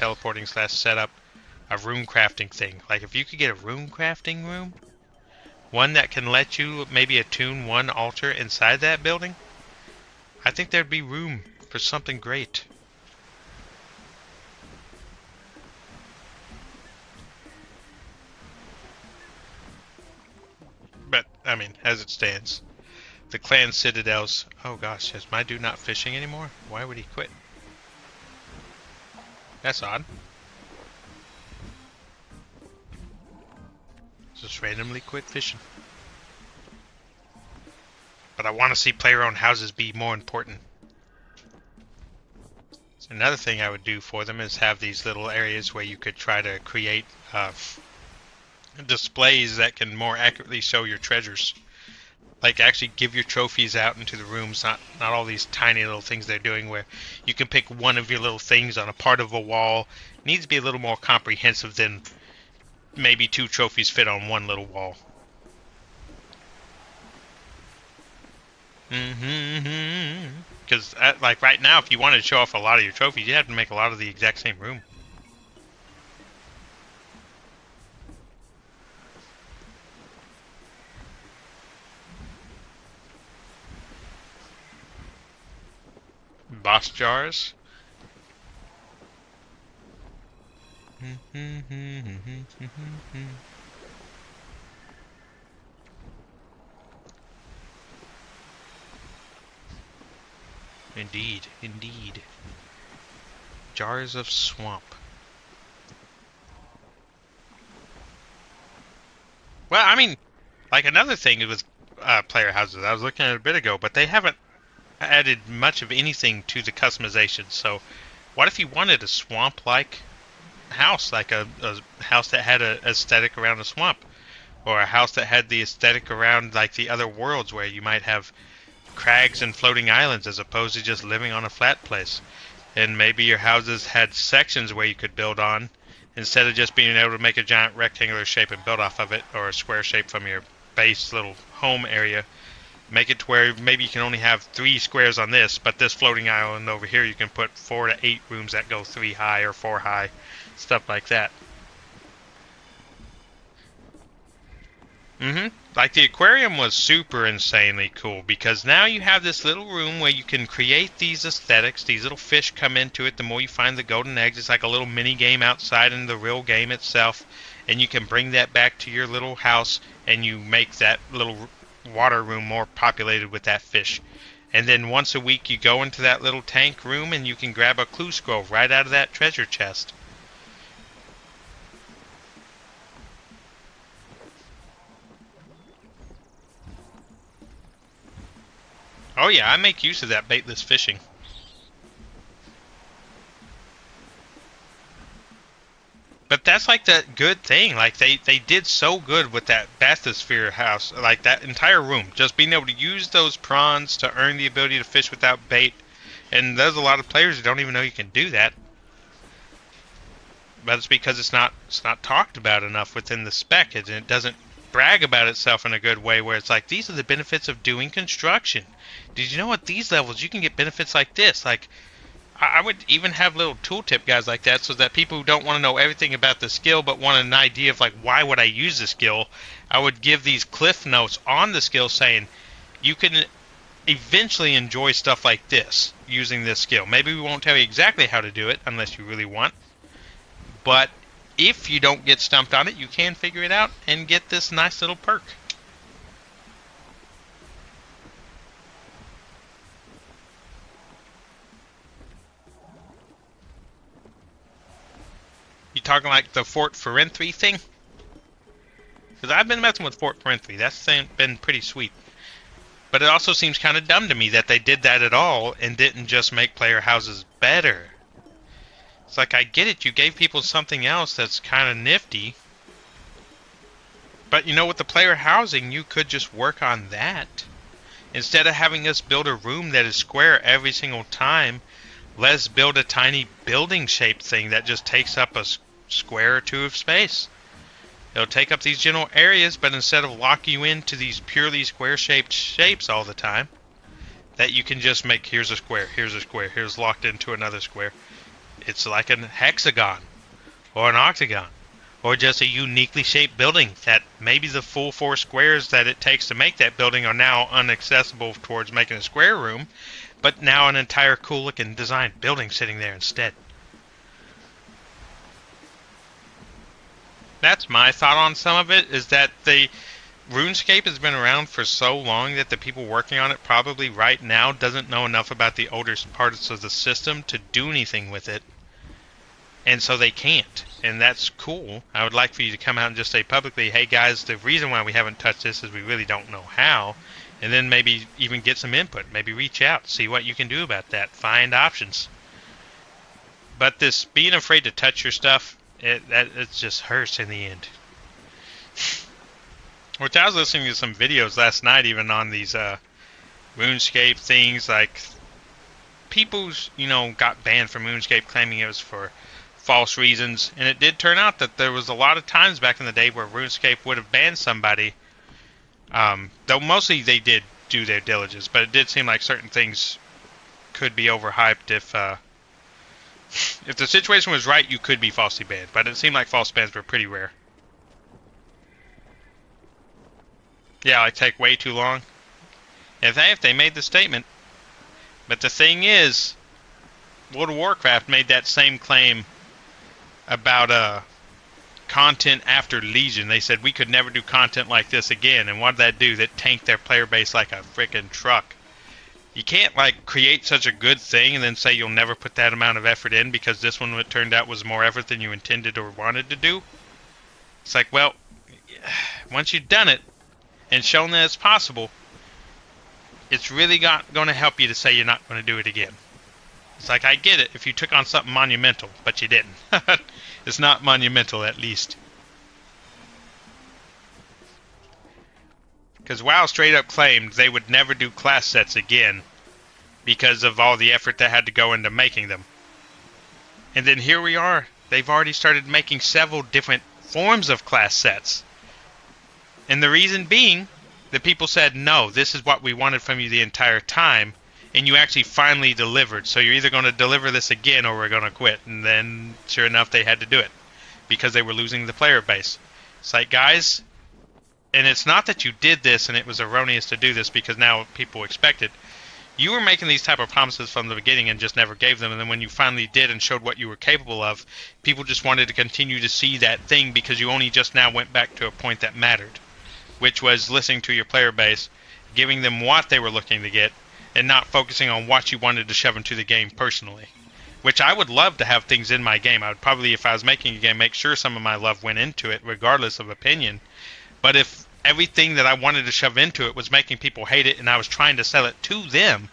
teleporting slash setup a room crafting thing. Like if you could get a room crafting room, one that can let you maybe attune one altar inside that building, I think there'd be room for something great. But, I mean, as it stands, the clan citadels... Oh gosh, is my dude not fishing anymore? Why would he quit? That's odd. Just randomly quit fishing. But I want to see player-owned houses be more important. So another thing I would do for them is have these little areas where you could try to create displays that can more accurately show your treasures. Like actually give your trophies out into the rooms, not all these tiny little things they're doing where you can pick one of your little things on a part of a wall. It needs to be a little more comprehensive than maybe 2 trophies fit on one little wall. Because like right now, if you wanted to show off a lot of your trophies, you have to make a lot of the exact same room. Boss jars. Indeed, indeed. Jars of swamp. Well, I mean, like another thing with player houses, I was looking at it a bit ago, but they haven't added much of anything to the customization. So what if you wanted a swamp-like house, like a house that had an aesthetic around a swamp, or a house that had the aesthetic around like the other worlds where you might have crags and floating islands as opposed to just living on a flat place. And maybe your houses had sections where you could build on instead of just being able to make a giant rectangular shape and build off of it, or a square shape from your base little home area. Make it to where maybe you can only have 3 squares on this, but this floating island over here you can put 4 to 8 rooms that go 3 high or 4 high, stuff like that. Like the aquarium was super insanely cool because now you have this little room where you can create these aesthetics. These little fish come into it. The more you find the golden eggs, it's like a little mini game outside in the real game itself, and you can bring that back to your little house and you make that little water room more populated with that fish. And then once a week you go into that little tank room and you can grab a clue scroll right out of that treasure chest. Oh yeah, I make use of that baitless fishing. But that's like the good thing. Like they did so good with that bathysphere house, like that entire room. Just being able to use those prawns to earn the ability to fish without bait. And there's a lot of players who don't even know you can do that. But it's because it's not talked about enough within the spec, and it doesn't brag about itself in a good way where it's like, these are the benefits of doing construction. Did you know at these levels you can get benefits like this? Like, I would even have little tooltip guys like that so that people who don't want to know everything about the skill but want an idea of like, why would I use the skill? I would give these cliff notes on the skill saying, you can eventually enjoy stuff like this using this skill. Maybe we won't tell you exactly how to do it unless you really want. But if you don't get stumped on it, you can figure it out and get this nice little perk. You talking like the Fort Ferenthry thing? Because I've been messing with Fort Ferenthry. That's been pretty sweet. But it also seems kind of dumb to me that they did that at all and didn't just make player houses better. It's like, I get it, you gave people something else that's kind of nifty. But you know, with the player housing, you could just work on that. Instead of having us build a room that is square every single time, let's build a tiny building shaped thing that just takes up a square or 2 of space. It'll take up these general areas, but instead of locking you into these purely square shaped shapes all the time, that you can just make, here's a square, here's locked into another square. it's like a hexagon or an octagon, or just a uniquely shaped building that maybe the full 4 squares that it takes to make that building are now inaccessible towards making a square room, but now an entire cool looking designed building sitting there instead. That's my thought on some of it, is that the RuneScape has been around for so long that the people working on it probably right now doesn't know enough about the older parts of the system to do anything with it. And so they can't. And that's cool. I would like for you to come out and just say publicly, hey guys, the reason why we haven't touched this is we really don't know how. And then maybe even get some input. Maybe reach out, see what you can do about that. Find options. But this being afraid to touch your stuff, it just hurts in the end. Which I was listening to some videos last night even on these RuneScape things, like people, got banned from RuneScape claiming it was for false reasons, and it did turn out that there was a lot of times back in the day where RuneScape would have banned somebody, though mostly they did do their diligence, but it did seem like certain things could be overhyped. If the situation was right, you could be falsely banned, but it seemed like false bans were pretty rare. Yeah, like take way too long. If they made the statement, but the thing is, World of Warcraft made that same claim about content after Legion. They said we could never do content like this again, and what did that do? That tanked their player base like a freaking truck. You can't create such a good thing and then say you'll never put that amount of effort in because this one, it turned out, was more effort than you intended or wanted to do. It's like, well, once you've done it and shown that it's possible, it's really going to help you to say you're not going to do it again. It's like, I get it if you took on something monumental, but you didn't. It's not monumental, at least. Because WoW straight up claimed they would never do class sets again because of all the effort that had to go into making them. And then here we are. They've already started making several different forms of class sets. And the reason being, the people said, no, this is what we wanted from you the entire time, and you actually finally delivered. So you're either going to deliver this again or we're going to quit. And then, sure enough, they had to do it because they were losing the player base. It's like, guys, and it's not that you did this and it was erroneous to do this because now people expect it. You were making these type of promises from the beginning and just never gave them. And then when you finally did and showed what you were capable of, people just wanted to continue to see that thing because you only just now went back to a point that mattered, which was listening to your player base, giving them what they were looking to get, and not focusing on what you wanted to shove into the game personally. Which I would love to have things in my game. I would probably, if I was making a game, make sure some of my love went into it, regardless of opinion. But if everything that I wanted to shove into it was making people hate it and I was trying to sell it to them,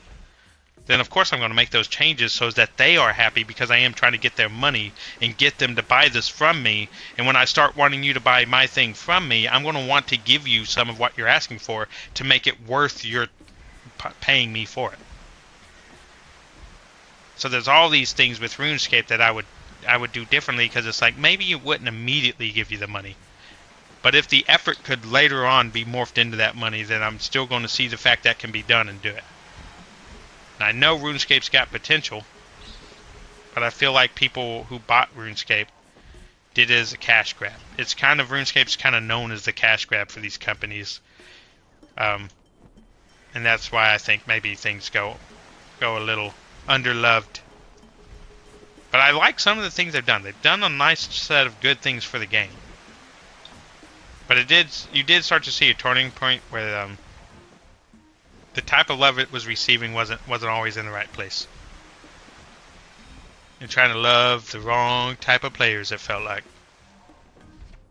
then of course I'm going to make those changes so that they are happy because I am trying to get their money and get them to buy this from me. And when I start wanting you to buy my thing from me, I'm going to want to give you some of what you're asking for to make it worth your paying me for it. So there's all these things with RuneScape that I would do differently because it's like maybe it wouldn't immediately give you the money. But if the effort could later on be morphed into that money, then I'm still going to see the fact that can be done and do it. And I know RuneScape's got potential, but I feel like people who bought RuneScape did it as a cash grab. It's kind of, RuneScape's kind of known as the cash grab for these companies. And that's why I think maybe things go a little underloved. But I like some of the things they've done. They've done a nice set of good things for the game. But you did start to see a turning point where the type of love it was receiving wasn't always in the right place. You're trying to love the wrong type of players, it felt like.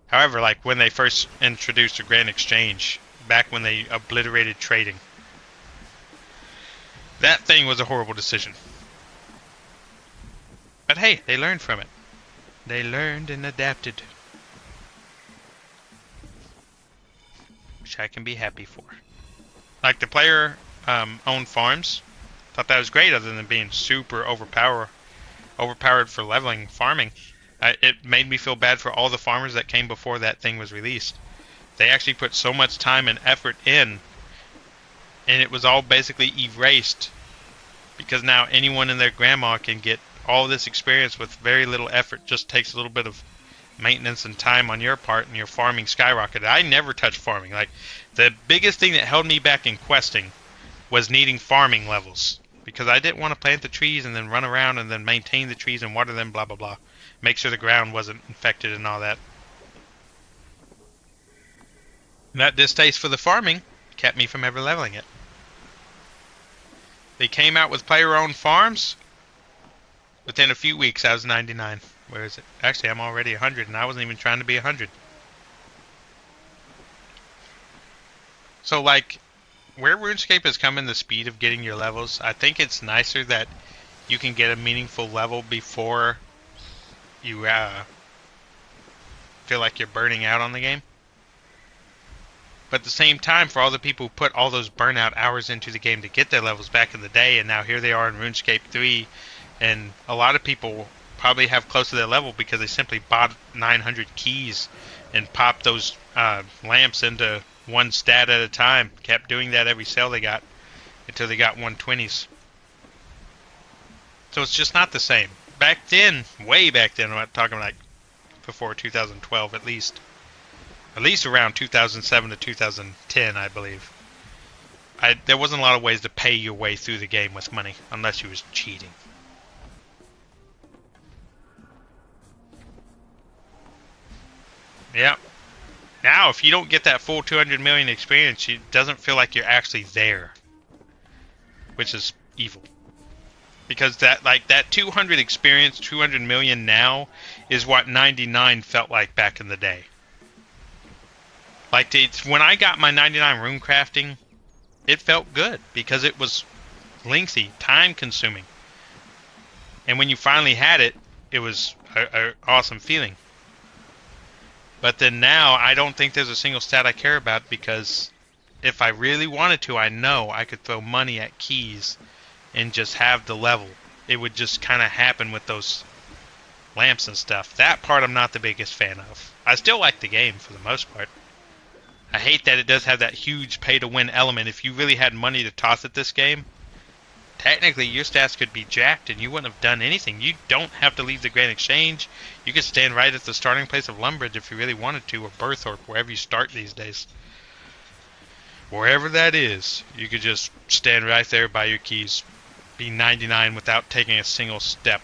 However, like when they first introduced the Grand Exchange, back when they obliterated trading, that thing was a horrible decision. But hey, they learned from it. They learned and adapted. Which I can be happy for. Like the player owned farms, thought that was great other than being super overpowered for leveling farming. It made me feel bad for all the farmers that came before that thing was released. They actually put so much time and effort in, and it was all basically erased because now anyone and their grandma can get all this experience with very little effort. Just takes a little bit of maintenance and time on your part, and your farming skyrocketed. I never touched farming. Like, the biggest thing that held me back in questing was needing farming levels, because I didn't want to plant the trees and then run around and then maintain the trees and water them, blah blah blah, make sure the ground wasn't infected and all that. And that distaste for the farming kept me from ever leveling it. They came out with player-owned farms. Within a few weeks, I was 99. Where is it? Actually, I'm already 100, and I wasn't even trying to be 100. So, like, where RuneScape has come in the speed of getting your levels, I think it's nicer that you can get a meaningful level before you feel like you're burning out on the game. But at the same time, for all the people who put all those burnout hours into the game to get their levels back in the day, and now here they are in RuneScape 3, and a lot of people probably have close to their level because they simply bought 900 keys and popped those lamps into one stat at a time. Kept doing that every sale they got until they got 120s. So it's just not the same. Back then, way back then, I'm talking like before 2012 at least around 2007 to 2010, I believe. There wasn't a lot of ways to pay your way through the game with money, unless you was cheating. Yep. Now, if you don't get that full 200 million experience, it doesn't feel like you're actually there, which is evil. Because that 200 experience, 200 million now, is what 99 felt like back in the day. Like, when I got my 99 rune crafting, it felt good because it was lengthy, time consuming. And when you finally had it, it was an awesome feeling. But then now, I don't think there's a single stat I care about, because if I really wanted to, I know I could throw money at keys and just have the level. It would just kind of happen with those lamps and stuff. That part I'm not the biggest fan of. I still like the game for the most part. I hate that it does have that huge pay-to-win element. If you really had money to toss at this game, technically your stats could be jacked and you wouldn't have done anything. You don't have to leave the Grand Exchange. You could stand right at the starting place of Lumbridge if you really wanted to, or Berthorpe, wherever you start these days. Wherever that is, you could just stand right there by your keys, be 99 without taking a single step.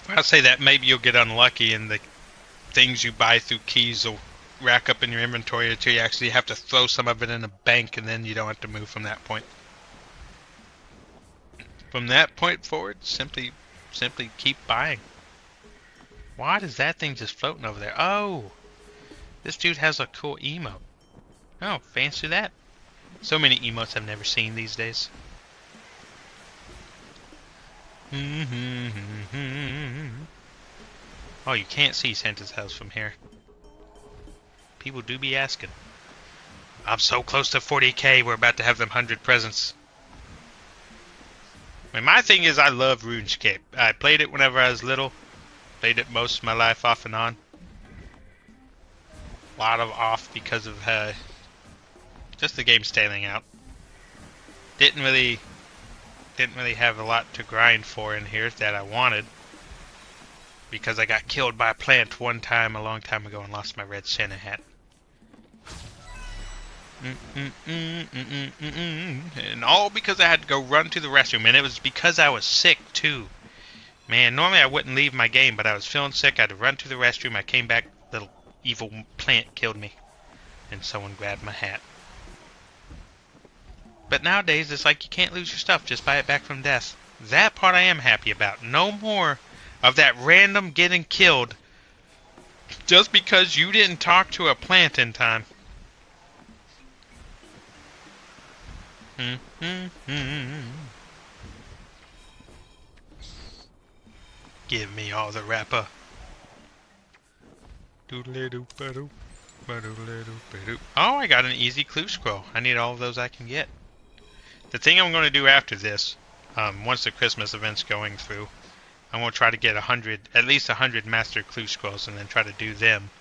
I'll say that maybe you'll get unlucky and the things you buy through keys will rack up in your inventory until you actually have to throw some of it in a bank, and then you don't have to move from that point. From that point forward, simply keep buying. What is that thing just floating over there? Oh, this dude has a cool emote. Oh, fancy that. So many emotes I've never seen these days. Oh, you can't see Santa's house from here. People do be asking. I'm so close to 40k, we're about to have them 100 presents. I mean, my thing is, I love RuneScape. I played it whenever I was little. Played it most of my life off and on. A lot of off because of just the game standing out. Didn't really have a lot to grind for in here that I wanted, because I got killed by a plant one time a long time ago and lost my red Santa hat. And all because I had to go run to the restroom, and it was because I was sick too. Man, normally I wouldn't leave my game, but I was feeling sick. I had to run to the restroom. I came back, little evil plant killed me, and someone grabbed my hat. But nowadays, it's like you can't lose your stuff, just buy it back from death. That part I am happy about. No more of that random getting killed just because you didn't talk to a plant in time. Give me all the rapper. Oh, I got an easy clue scroll. I need all of those I can get. The thing I'm going to do after this, once the Christmas event's going through, I'm going to try to get at least 100 master clue scrolls, and then try to do them.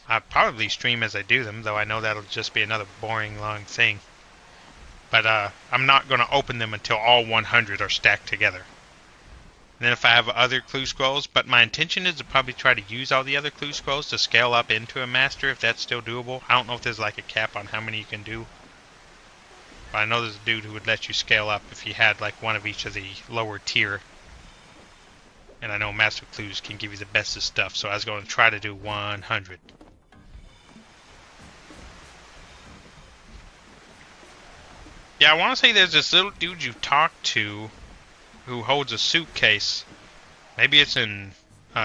I'll probably stream as I do them, though I know that'll just be another boring, long thing. But I'm not going to open them until all 100 are stacked together. And then if I have other clue scrolls, but my intention is to probably try to use all the other clue scrolls to scale up into a master, if that's still doable. I don't know if there's like a cap on how many you can do. But I know there's a dude who would let you scale up if you had like one of each of the lower tier. And I know master clues can give you the best of stuff, so I was going to try to do 100. Yeah, I want to say there's this little dude you talk to who holds a suitcase. Maybe it's in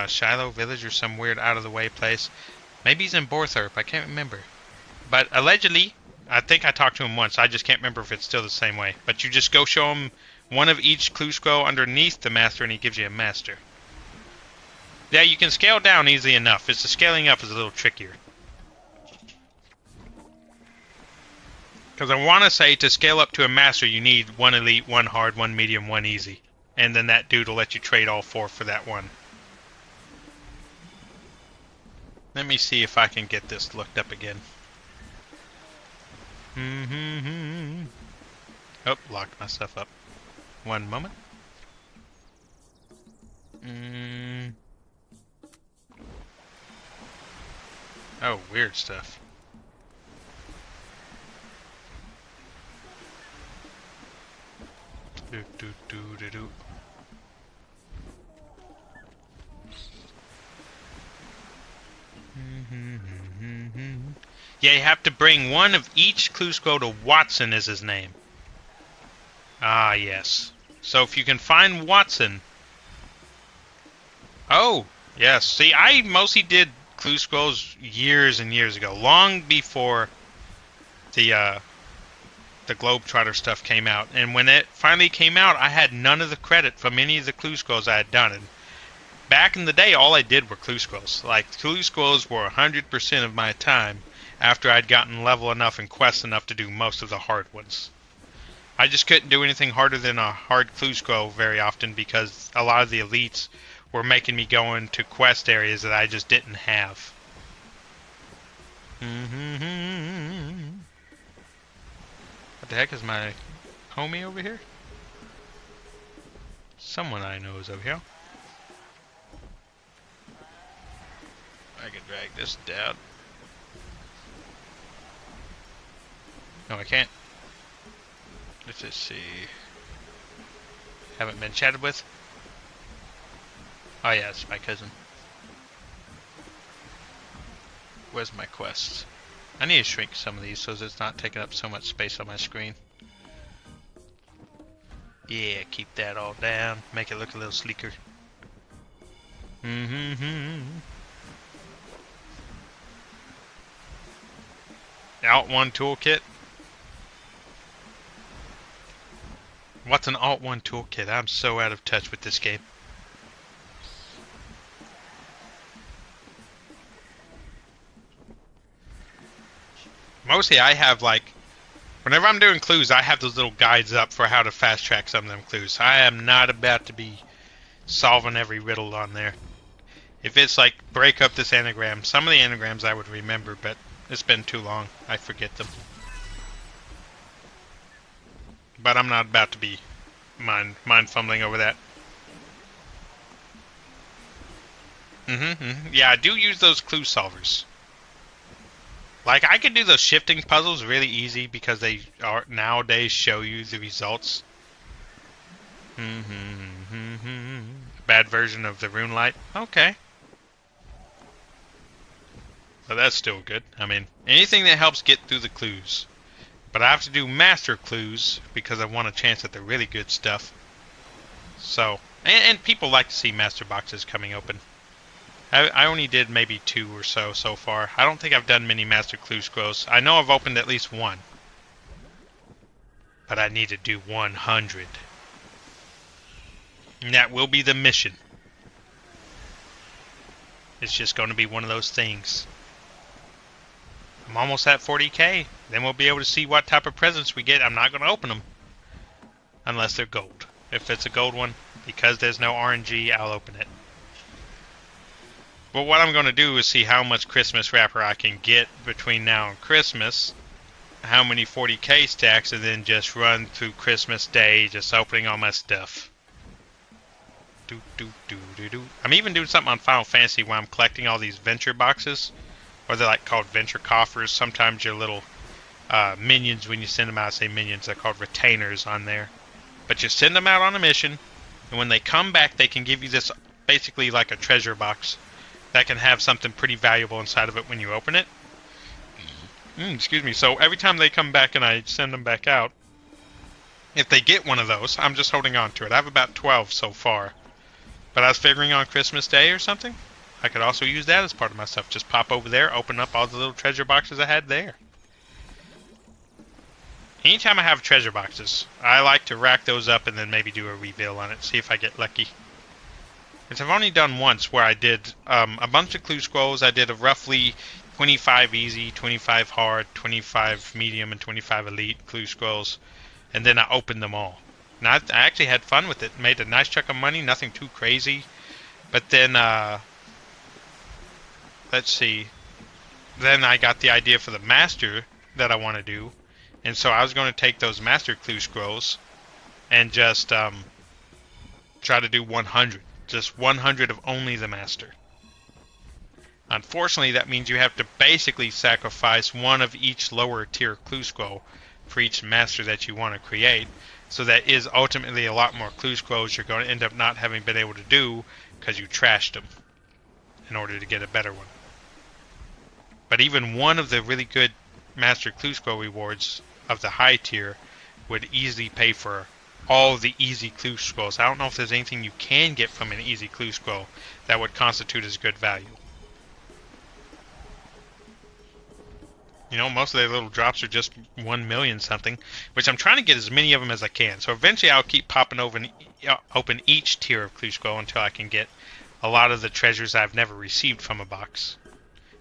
Shiloh Village or some weird out-of-the-way place. Maybe he's in Borthorpe. I can't remember. But allegedly, I think I talked to him once. I just can't remember if it's still the same way. But you just go show him one of each clue scroll underneath the master, and he gives you a master. Yeah, you can scale down easily enough. It's the scaling up is a little trickier. Because I want to say to scale up to a master, you need one elite, one hard, one medium, one easy. And then that dude will let you trade all 4 for that one. Let me see if I can get this looked up again. Oh, locked myself up. One moment. Oh, weird stuff. Do. Yeah, you have to bring one of each clue scroll to Watson is his name. Ah, yes. So if you can find Watson... Oh, yes. See, I mostly did clue scrolls years and years ago. Long before the Globetrotter stuff came out. And when it finally came out, I had none of the credit from any of the clue scrolls I had done. And back in the day, all I did were clue scrolls. Like, clue scrolls were 100% of my time after I'd gotten level enough and quest enough to do most of the hard ones. I just couldn't do anything harder than a hard clue scroll very often because a lot of the elites were making me go into quest areas that I just didn't have. What the heck is my homie over here? Someone I know is over here. I can drag this down. No, I can't. Let's just see. Haven't been chatted with? Oh yeah, it's my cousin. Where's my quest? I need to shrink some of these so it's not taking up so much space on my screen. Yeah, keep that all down. Make it look a little sleeker. Alt 1 toolkit. What's an Alt 1 toolkit? I'm so out of touch with this game. Mostly I have like, whenever I'm doing clues, I have those little guides up for how to fast track some of them clues. I am not about to be solving every riddle on there. If it's like, break up this anagram, some of the anagrams I would remember, but it's been too long. I forget them. But I'm not about to be mind fumbling over that. Yeah, I do use those clue solvers. Like, I can do those shifting puzzles really easy because they are nowadays show you the results. Bad version of the rune light. Okay. But that's still good. I mean, anything that helps get through the clues. But I have to do master clues because I want a chance at the really good stuff. So, and people like to see master boxes coming open. I only did maybe 2 or so far. I don't think I've done many master clue scrolls. I know I've opened at least 1. But I need to do 100. And that will be the mission. It's just going to be one of those things. I'm almost at 40k. Then we'll be able to see what type of presents we get. I'm not going to open them. Unless they're gold. If it's a gold one, because there's no RNG, I'll open it. But what I'm going to do is see how much Christmas wrapper I can get between now and Christmas. how many 40k stacks and then just run through Christmas Day just opening all my stuff. I'm even doing something on Final Fantasy where I'm collecting all these venture boxes, or they're like called venture coffers. Sometimes your little minions, when you send them out, I say minions, they're called retainers on there. But you send them out on a mission, and when they come back, they can give you this, basically like a treasure box that can have something pretty valuable inside of it when you open it. Excuse me. So every time they come back and I send them back out, if they get one of those, I'm just holding on to it. I have about 12 so far. But I was figuring on Christmas Day or something, I could also use that as part of my stuff. Just pop over there, open up all the little treasure boxes I had there. Anytime I have treasure boxes, I like to rack those up and then maybe do a reveal on it, see if I get lucky. Because I've only done once where I did a bunch of clue scrolls. I did a roughly 25 easy, 25 hard, 25 medium, and 25 elite clue scrolls. And then I opened them all. And I actually had fun with it. Made a nice chunk of money, nothing too crazy. But then, let's see. Then I got the idea for the master that I want to do. And so I was going to take those master clue scrolls and just try to do 100. Just 100 of only the master. Unfortunately, that means you have to basically sacrifice one of each lower tier clue scroll for each master that you want to create. So that is ultimately a lot more clue scrolls you're going to end up not having been able to do because you trashed them in order to get a better one. But even one of the really good master clue scroll rewards of the high tier would easily pay for all the easy clue scrolls. I don't know if there's anything you can get from an easy clue scroll that would constitute as good value. You know, most of their little drops are just 1 million something, which I'm trying to get as many of them as I can. So eventually I'll keep popping open each tier of clue scroll until I can get a lot of the treasures I've never received from a box.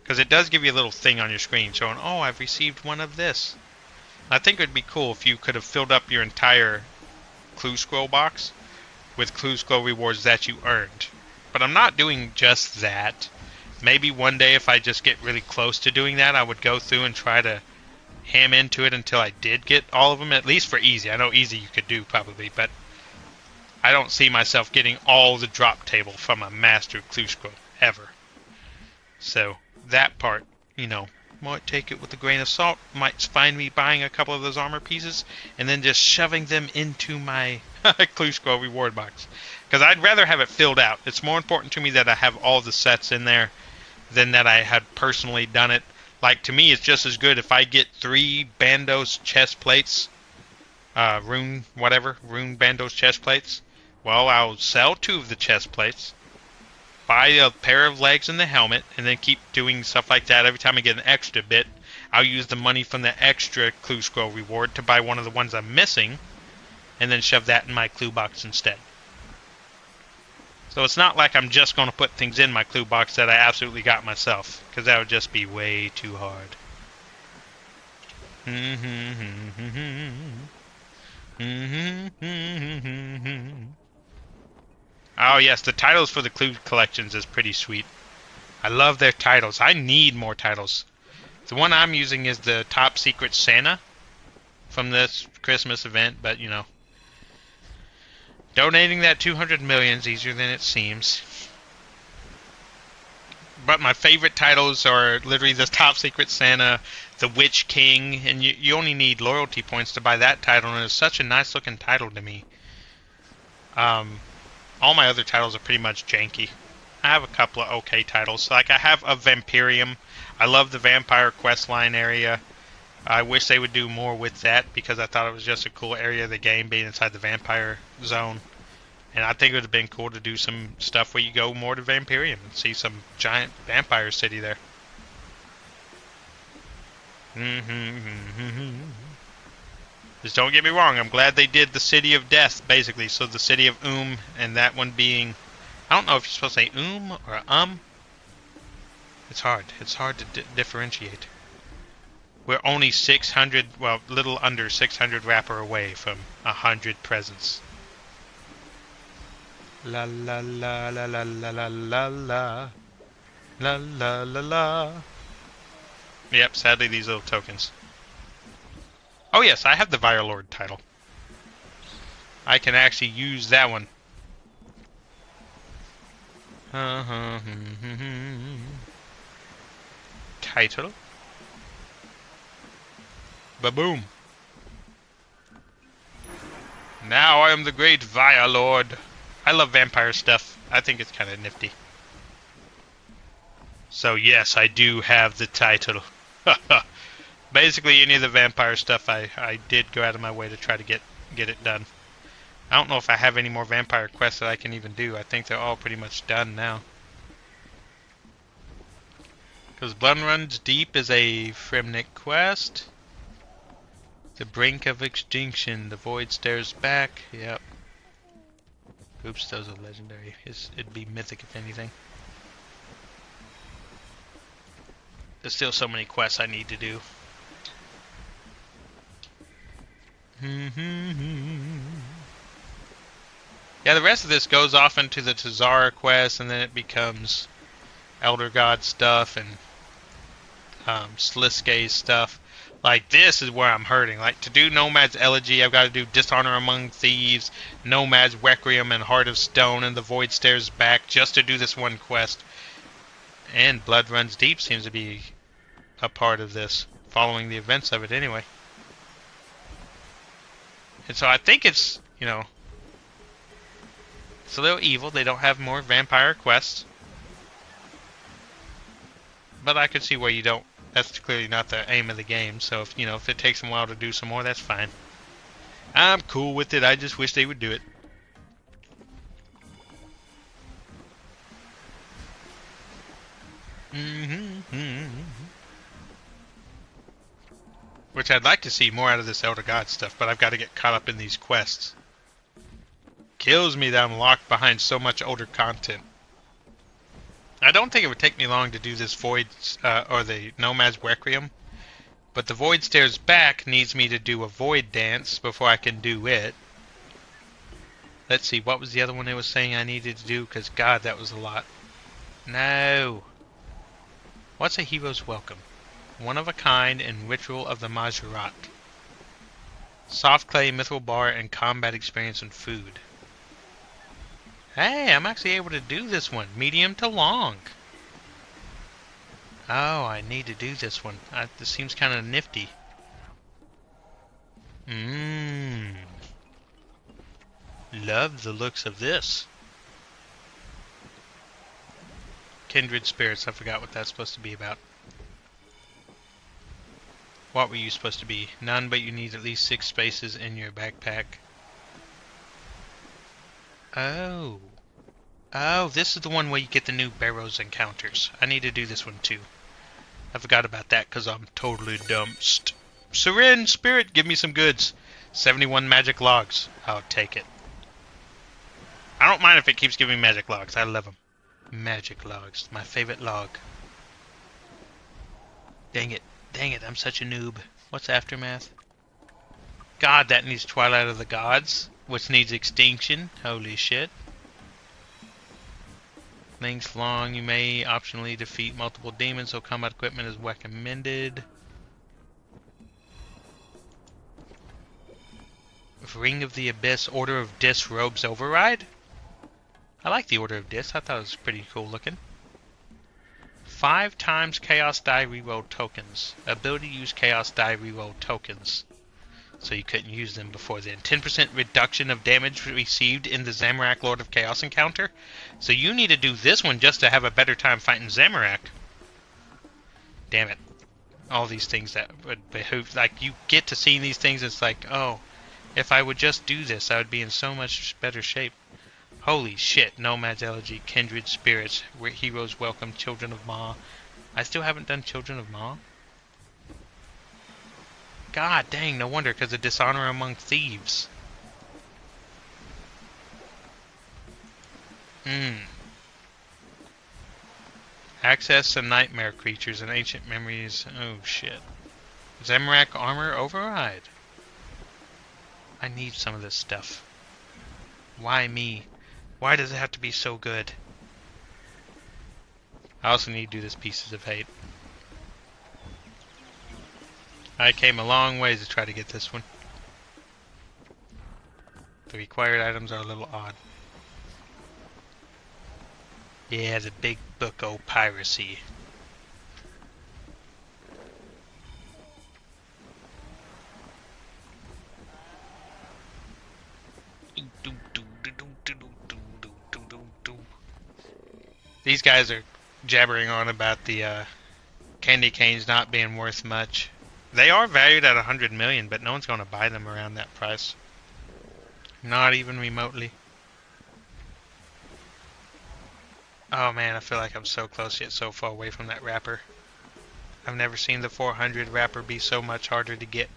Because it does give you a little thing on your screen showing, oh, I've received one of this. I think it would be cool if you could have filled up your entire clue scroll box with clue scroll rewards that you earned. But I'm not doing just that. Maybe one day if I just get really close to doing that, I would go through and try to ham into it until I did get all of them, at least for easy. I know easy you could do probably, but I don't see myself getting all the drop table from a master clue scroll, ever. So that part, you know, might take it with a grain of salt. Might find me buying a couple of those armor pieces and then just shoving them into my clue scroll reward box. Because I'd rather have it filled out. It's more important to me that I have all the sets in there than that I had personally done it. Like, to me, it's just as good if I get 3 Bandos chest plates, rune Bandos chest plates. Well, I'll sell 2 of the chest plates, buy a pair of legs and the helmet, and then keep doing stuff like that. Every time I get an extra bit, I'll use the money from the extra clue scroll reward to buy one of the ones I'm missing, and then shove that in my clue box instead. So it's not like I'm just going to put things in my clue box that I absolutely got myself, because that would just be way too hard. Oh yes, the titles for the clue collections is pretty sweet. I love their titles. I need more titles. The one I'm using is the Top Secret Santa from this Christmas event, but you know, donating that 200 million is easier than it seems. But my favorite titles are literally the Top Secret Santa, the Witch King, and you only need loyalty points to buy that title, and it's such a nice looking title to me. All my other titles are pretty much janky. I have a couple of okay titles. Like I have a Vampirium. I love the Vampire Questline area. I wish they would do more with that because I thought it was just a cool area of the game being inside the Vampire Zone. And I think it would have been cool to do some stuff where you go more to Vampirium and see some giant vampire city there. Just don't get me wrong, I'm glad they did the City of Death, basically. So the City of and that one being, I don't know if you're supposed to say or It's hard. It's hard to differentiate. We're only 600, well, little under 600 wrapper away from 100 presents. La la la la la la la la la la la la la. Yep, sadly these little tokens. Oh yes, I have the Fire Lord title. I can actually use that one. Title. Ba-boom. Now I am the great Fire Lord. I love vampire stuff. I think it's kind of nifty. So yes, I do have the title. Basically, any of the vampire stuff, I did go out of my way to try to get it done. I don't know if I have any more vampire quests that I can even do. I think they're all pretty much done now. Because Blood Runs Deep is a Fremnik quest. The Brink of Extinction. The Void Stares Back. Yep. Oops, those are legendary. It'd be mythic if anything. There's still so many quests I need to do. Yeah, the rest of this goes off into the Tazara quest, and then it becomes Elder God stuff and Sliske stuff. Like, this is where I'm hurting. Like, to do Nomad's Elegy, I've got to do Dishonor Among Thieves, Nomad's Requiem, and Heart of Stone, and The Void Stares Back, just to do this one quest. And Blood Runs Deep seems to be a part of this, following the events of it anyway. And so I think it's, you know, it's a little evil. They don't have more vampire quests. But I could see where you don't. That's clearly not the aim of the game. So if, you know, if it takes them a while to do some more, that's fine. I'm cool with it. I just wish they would do it. Which I'd like to see more out of this Elder God stuff, but I've got to get caught up in these quests. Kills me that I'm locked behind so much older content. I don't think it would take me long to do this Void, or the Nomad's Requiem, but the Void Stares Back needs me to do a Void Dance before I can do it. Let's see, what was the other one it was saying I needed to do? Because, God, that was a lot. No! What's a Hero's Welcome? One of a kind and Ritual of the Majorat. Soft Clay, Mithril Bar, and Combat Experience and Food. Hey, I'm actually able to do this one. Medium to long. Oh, I need to do this one. This seems kind of nifty. Love the looks of this. Kindred Spirits. I forgot what that's supposed to be about. What were you supposed to be? None, but you need at least 6 spaces in your backpack. Oh. Oh, this is the one where you get the new Barrows encounters. I need to do this one too. I forgot about that because I'm totally dumped. Seren, Spirit, give me some goods. 71 magic logs. I'll take it. I don't mind if it keeps giving me magic logs. I love them. Magic logs. My favorite log. Dang it. Dang it, I'm such a noob. What's Aftermath? God, that needs Twilight of the Gods, which needs Extinction. Holy shit. Length long, you may optionally defeat multiple demons, so combat equipment is recommended. Ring of the Abyss, Order of Dis, Robes Override? I like the Order of Dis, I thought it was pretty cool looking. 5 times Chaos Die Reroll tokens. Ability to use Chaos Die Reroll tokens. So you couldn't use them before then. 10% reduction of damage received in the Zamorak Lord of Chaos encounter. So you need to do this one just to have a better time fighting Zamorak. Damn it. All these things that would behoove... Like, you get to seeing these things, it's like, oh, if I would just do this, I would be in so much better shape. Holy shit, Nomad's Elegy, Kindred Spirits, Heroes Welcome, Children of Ma. I still haven't done Children of Ma. God dang, no wonder, because of Dishonor Among Thieves. Access to Nightmare Creatures and Ancient Memories. Oh shit. Zamorak Armor Override. I need some of this stuff. Why me? Why does it have to be so good? I also need to do this Pieces of Hate. I came a long ways to try to get this one. The required items are a little odd. Yeah, the big book o' piracy. These guys are jabbering on about the candy canes not being worth much. They are valued at 100 million, but no one's going to buy them around that price. Not even remotely. Oh man, I feel like I'm so close yet so far away from that wrapper. I've never seen the 400 wrapper be so much harder to get.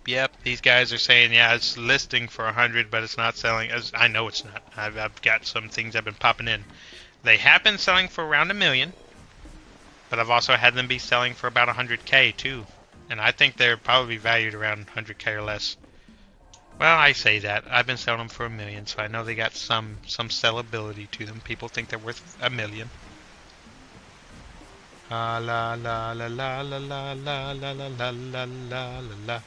Yep. These guys are saying, yeah, it's listing for 100, but it's not selling. As I know it's not. I've got some things that have been popping in. They have been selling for around 1 million, but I've also had them be selling for about 100k too. And I think they're probably valued around 100k or less. Well, I say that. I've been selling them for 1 million, so I know they got some sellability to them. People think they're worth 1 million. La la la la la la la la la la la la la la.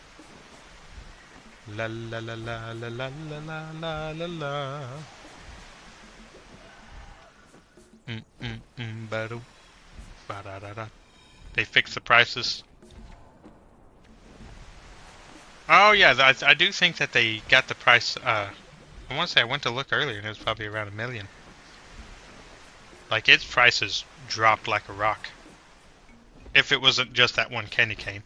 La la la la la la la la la la. Ba-do. Ba-da-da-da. They fixed the prices. Oh yeah, I do think that they got the price. I want to say I went to look earlier and it was probably around 1 million. Like its prices dropped like a rock. If it wasn't just that one candy cane.